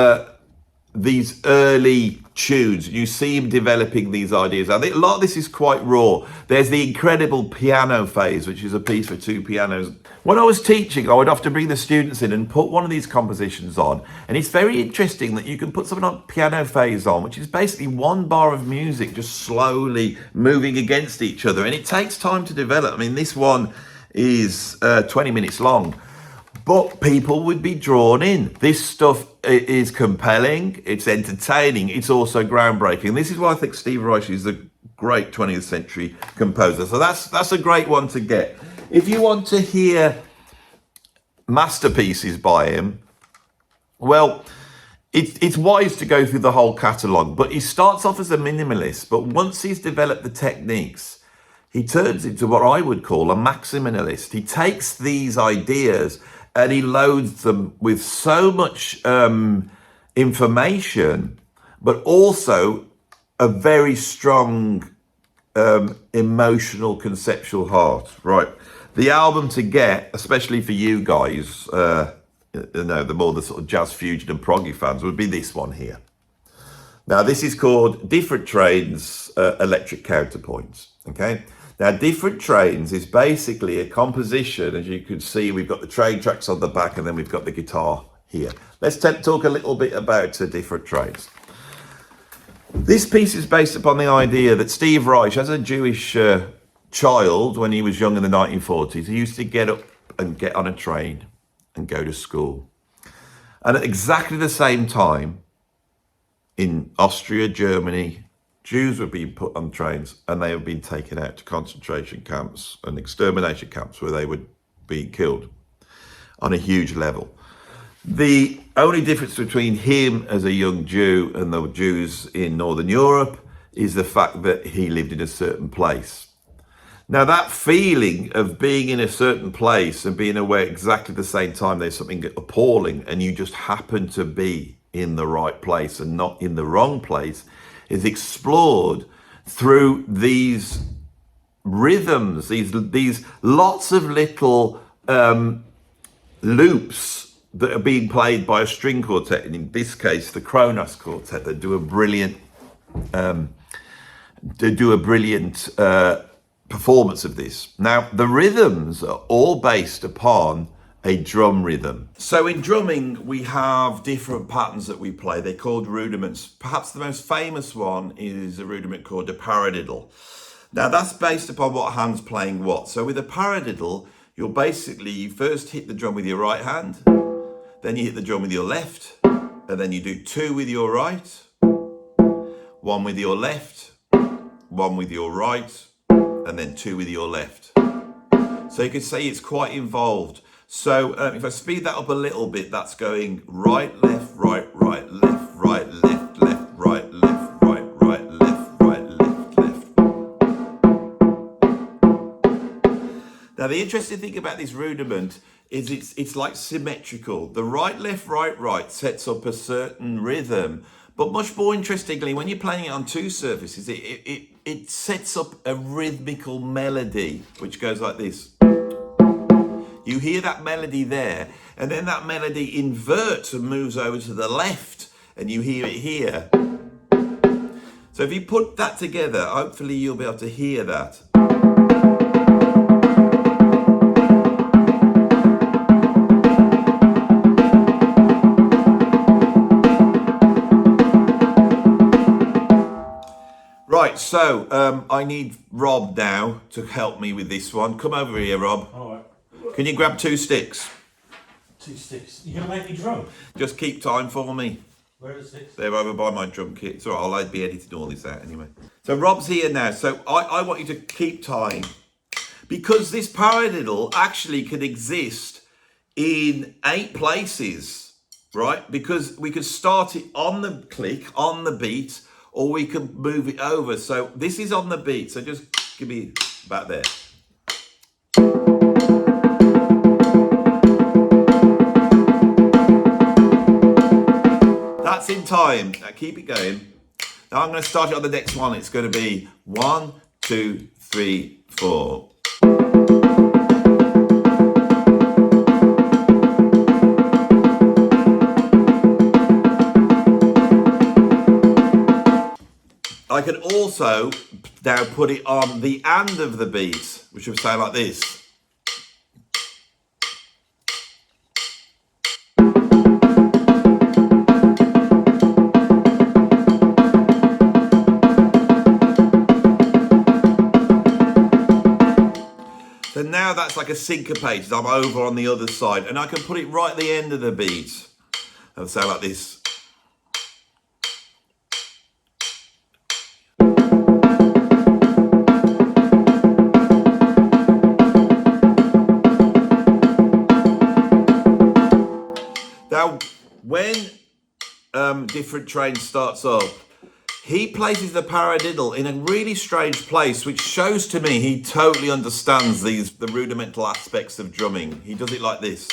these early tunes. You see him developing these ideas. I think a lot of this is quite raw. There's the incredible piano phase, which is a piece for 2 pianos. When I was teaching, I would often bring the students in and put one of these compositions on. And it's very interesting that you can put something on piano phase on, which is basically 1 bar of music just slowly moving against each other. And it takes time to develop. I mean, this one is 20 minutes long. but people would be drawn in. This stuff is compelling, it's entertaining, it's also groundbreaking. This is why I think Steve Reich is a great 20th century composer. So that's a great one to get. If you want to hear masterpieces by him, well, it's wise to go through the whole catalogue, but he starts off as a minimalist, but once he's developed the techniques, he turns into what I would call a maximalist. He takes these ideas and he loads them with so much information, but also a very strong emotional conceptual heart. Right. The album to get, especially for you guys, the more the sort of jazz fusion and proggy fans, would be this one here. Now, this is called Different Trains, Electric Counterpoints. Okay. Now, Different Trains is basically a composition. As you can see, we've got the train tracks on the back, and then we've got the guitar here. Let's talk a little bit about Different Trains. This piece is based upon the idea that Steve Reich, as a Jewish child, when he was young in the 1940s, he used to get up and get on a train and go to school. And at exactly the same time, in Austria, Germany, Jews were being put on trains and they were being taken out to concentration camps and extermination camps where they would be killed on a huge level. The only difference between him as a young Jew and the Jews in Northern Europe is the fact that he lived in a certain place. Now, that feeling of being in a certain place and being aware exactly the same time there's something appalling and you just happen to be in the right place and not in the wrong place is explored through these rhythms, these lots of little loops that are being played by a string quartet, and in this case, the Kronos Quartet, that do a brilliant performance of this. Now, the rhythms are all based upon a drum rhythm. So in drumming, we have different patterns that we play. They're called rudiments. Perhaps the most famous one is a rudiment called a paradiddle. Now, that's based upon what hand's playing what. So with a paradiddle, you first hit the drum with your right hand, then you hit the drum with your left, and then you do 2 with your right, 1 with your left, 1 with your right, and then 2 with your left. So you could say it's quite involved. So if I speed that up a little bit, that's going right, left, right, left, right, left, left, right, left, right, right, left, right, left, left. Now, the interesting thing about this rudiment is it's like symmetrical. The right, left, right, right sets up a certain rhythm, but much more interestingly, when you're playing it on 2 surfaces, it sets up a rhythmical melody, which goes like this. You hear that melody there, and then that melody inverts and moves over to the left, and you hear it here. So if you put that together, hopefully you'll be able to hear that. Right, so I need Rob now to help me with this one. Come over here, Rob. All right. Can you grab 2 sticks? 2 sticks. You're going to make me drum? Just keep time for me. Where are the sticks? They're over by my drum kit. It's all right, I'll be editing all this out anyway. So Rob's here now. So I want you to keep time. Because this paradiddle actually can exist in 8 places, right? Because we could start it on the click, on the beat, or we can move it over. So this is on the beat. So just give me back there. That's in time. Now keep it going. Now I'm going to start it on the next one. It's going to be 1, 2, 3, 4. I can also now put it on the end of the beat, which would sound like this. So now how that's like a syncopated. I'm over on the other side, and I can put it right at the end of the beat. It'll sound like this. Now, when Different Train starts up, he places the paradiddle in a really strange place, which shows to me he totally understands the rudimental aspects of drumming. He does it like this.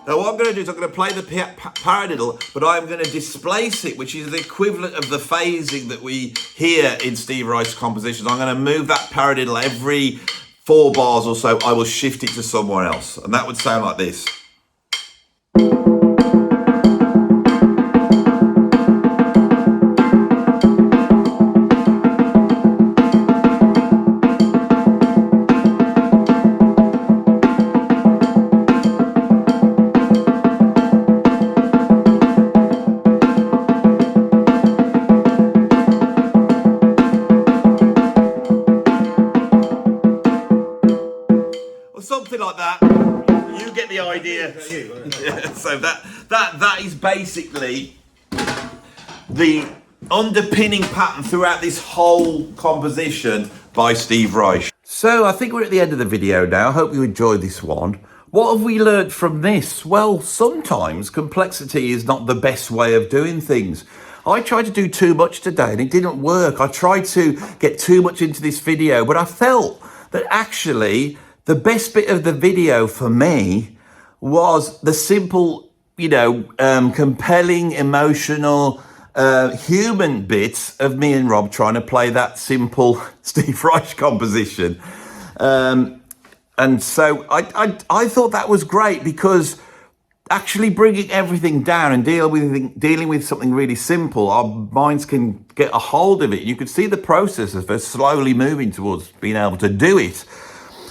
Now what I'm going to do is I'm going to play the paradiddle, but I'm going to displace it, which is the equivalent of the phasing that we hear in Steve Reich's compositions. I'm going to move that paradiddle every 4 bars or so. I will shift it to somewhere else, and that would sound like this. Something like that. You get the idea. Yeah, so that is basically the underpinning pattern throughout this whole composition by Steve Reich. So I think we're at the end of the video now. I hope you enjoyed this one. What have we learned from this? Well, sometimes complexity is not the best way of doing things. I tried to do too much today and it didn't work. I tried to get too much into this video, but I felt that actually the best bit of the video for me was the simple, compelling, emotional, human bits of me and Rob trying to play that simple Steve Reich composition. And so I thought that was great, because actually bringing everything down and dealing with something really simple, our minds can get a hold of it. You could see the process of us slowly moving towards being able to do it.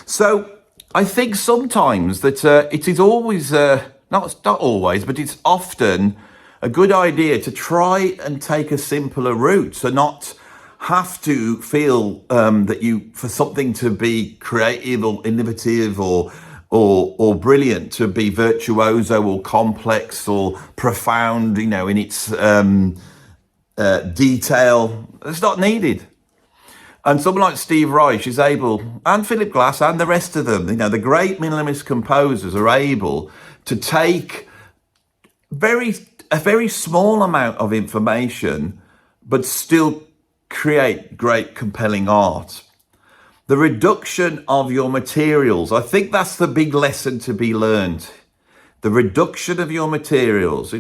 So I think sometimes that it is always, not always, but it's often a good idea to try and take a simpler route, so not have to feel that for something to be creative or innovative or brilliant, to be virtuoso or complex or profound, in its detail. It's not needed. And someone like Steve Reich is able, and Philip Glass and the rest of them, the great minimalist composers are able to take a very small amount of information, but still create great, compelling art. The reduction of your materials, I think that's the big lesson to be learned. The reduction of your materials,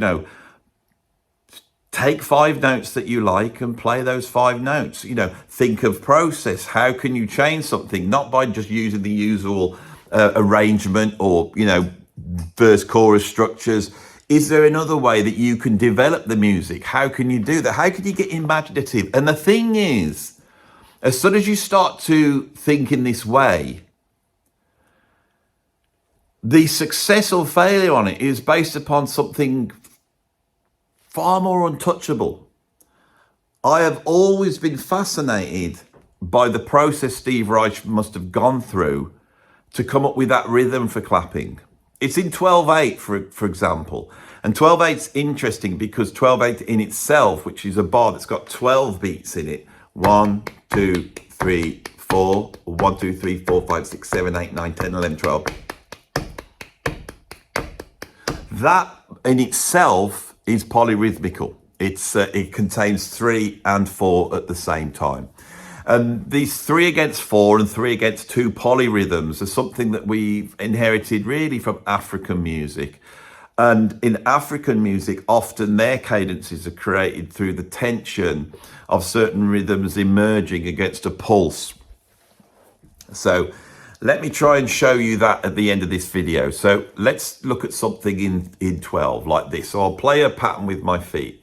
take 5 notes that you like and play those 5 notes. Think of process. How can you change something? Not by just using the usual arrangement or, verse chorus structures. Is there another way that you can develop the music? How can you do that? How can you get imaginative? And the thing is, as soon as you start to think in this way, the success or failure on it is based upon something far more untouchable. I have always been fascinated by the process Steve Reich must have gone through to come up with that rhythm for clapping. It's in 12/8, for example. And 12/8's interesting because 12/8 in itself, which is a bar that's got 12 beats in it. 1, 2, 3, 4, 1, 2, 3, 4, 5, 6, 7, 8, 9, 10, 11, 12. That in itself is polyrhythmical. It contains 3 and 4 at the same time. And these 3 against 4 and 3 against 2 polyrhythms are something that we've inherited really from African music. And in African music, often their cadences are created through the tension of certain rhythms emerging against a pulse. So let me try and show you that at the end of this video. So let's look at something in 12 like this. So I'll play a pattern with my feet.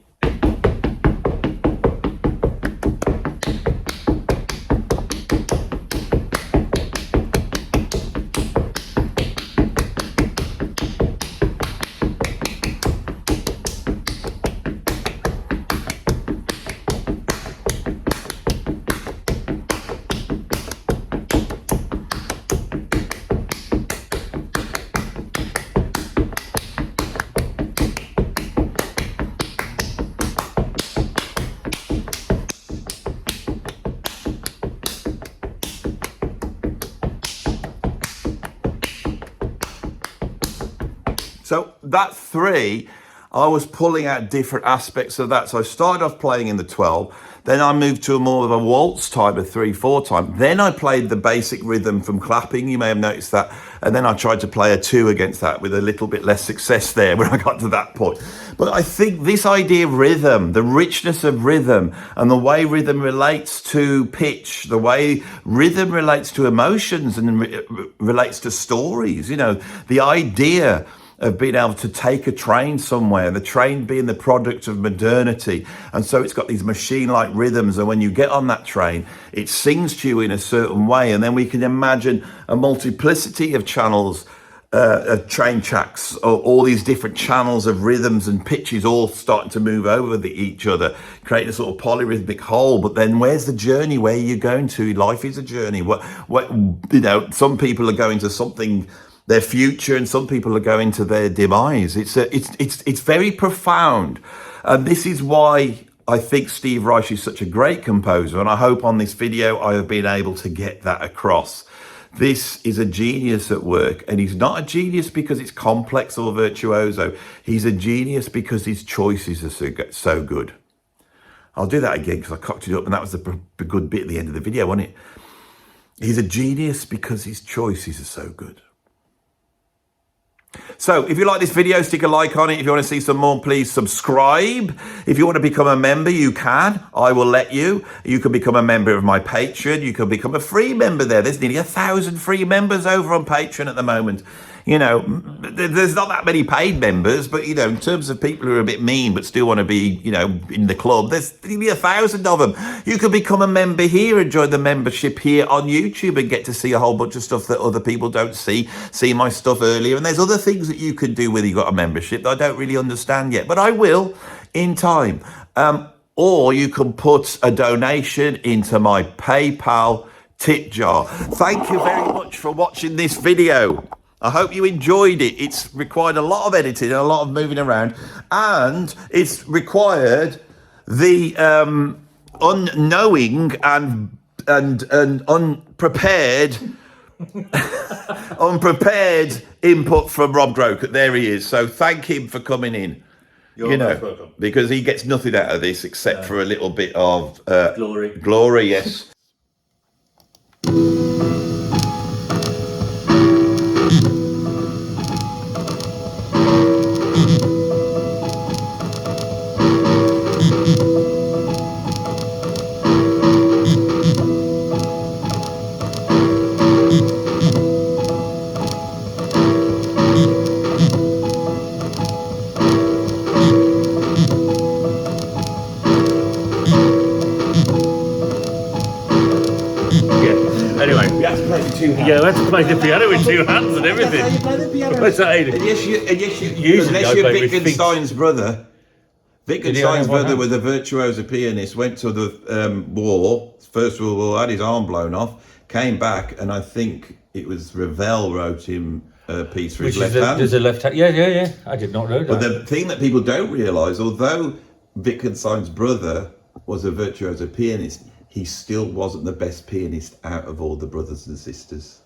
So that 3, I was pulling out different aspects of that. So I started off playing in the 12, then I moved to a more of a waltz type of 3/4 time. Then I played the basic rhythm from clapping, you may have noticed that. And then I tried to play a 2 against that with a little bit less success there when I got to that point. But I think this idea of rhythm, the richness of rhythm, and the way rhythm relates to pitch, the way rhythm relates to emotions and relates to stories, you know, the idea of being able to take a train somewhere, the train being the product of modernity. And so it's got these machine-like rhythms, and when you get on that train, it sings to you in a certain way. And then we can imagine a multiplicity of channels, of train tracks, or all these different channels of rhythms and pitches all starting to move over each other, creating a sort of polyrhythmic whole. But then where's the journey? Where are you going to? Life is a journey. What you know, some people are going to something, their future, and some people are going to their demise. It's very profound, and this is why I think Steve Reich is such a great composer, and I hope on this video I have been able to get that across. This is a genius at work, and he's not a genius because it's complex or virtuoso. He's a genius because his choices are so good. I'll do that again because I cocked it up, and that was the good bit at the end of the video, wasn't it? He's a genius because his choices are so good. So if you like this video, stick a like on it. If you want to see some more, please subscribe. If you want to become a member, you can. I will let you. You can become a member of my Patreon. You can become a free member there. There's nearly 1,000 free members over on Patreon at the moment. You know, there's not that many paid members, but, you know, in terms of people who are a bit mean but still want to be, you know, in the club, there's nearly 1,000 of them. You can become a member here and join the membership here on YouTube and get to see a whole bunch of stuff that other people don't see my stuff earlier. And there's other things that you can do whether you've got a membership that I don't really understand yet, but I will in time. Or you can put a donation into my PayPal tip jar. Thank you very much for watching this video. I hope you enjoyed it. It's required a lot of editing and a lot of moving around, and it's required the unknowing and unprepared unprepared input from Rob Grokert. There he is. So thank him for coming in. You're most welcome. Because he gets nothing out of this except for a little bit of Glory. Glory, yes. Anyway, We have to play with 2 hands. yeah, let's play the piano with 2 hands and everything. That's how you play the piano. What's that, Aidan? And yes, Usually unless I you're play with feet. Wittgenstein's brother. Wittgenstein's have one brother hand? was a virtuoso pianist, went to the war, First World War, had his arm blown off, came back, and I think it was Ravel wrote him a piece for his left hand. There's a left hand. Yeah. I did not know that. But the thing that people don't realise, although Wittgenstein's brother was a virtuoso pianist, he still wasn't the best pianist out of all the brothers and sisters.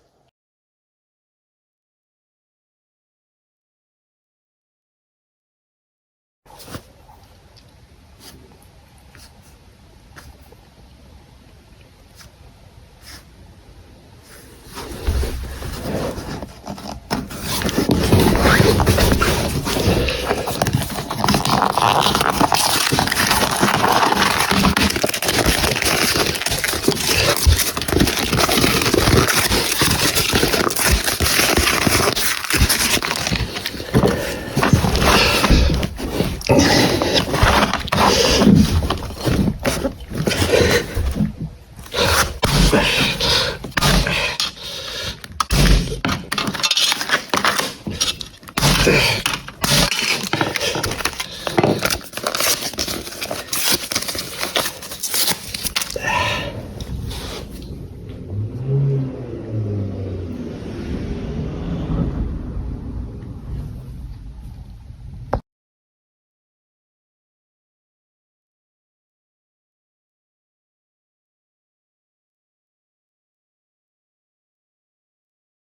There.